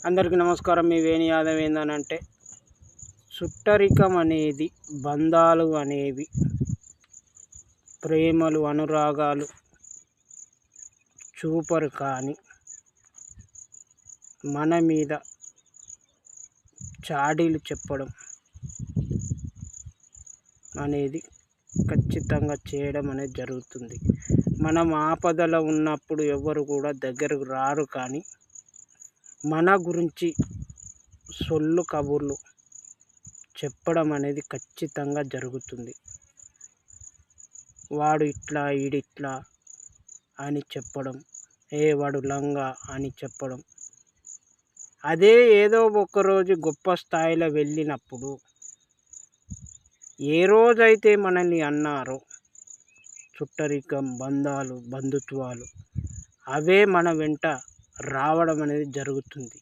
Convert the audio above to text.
అందరికీ నమస్కారం. మీ వేణి యాదవ్. ఏందనంటే చుట్టరికం అనేది, బంధాలు అనేవి, ప్రేమలు అనురాగాలు చూపరు, కానీ మన మీద చాడీలు చెప్పడం అనేది ఖచ్చితంగా చేయడం అనేది జరుగుతుంది. మనం ఆపదలో ఉన్నప్పుడు ఎవరు కూడా దగ్గరకు రారు, కానీ మన గురించి సొల్లు కబుర్లు చెప్పడం అనేది ఖచ్చితంగా జరుగుతుంది. వాడు ఇట్లా ఈడిట్లా అని చెప్పడం, వాడు లంగా అని చెప్పడం. అదే ఏదో ఒకరోజు గొప్ప స్థాయిలో వెళ్ళినప్పుడు, ఏ రోజైతే మనల్ని అన్నారో చుట్టరికం, బంధాలు, బంధుత్వాలు అవే మన వెంట రావడం అనేది జరుగుతుంది.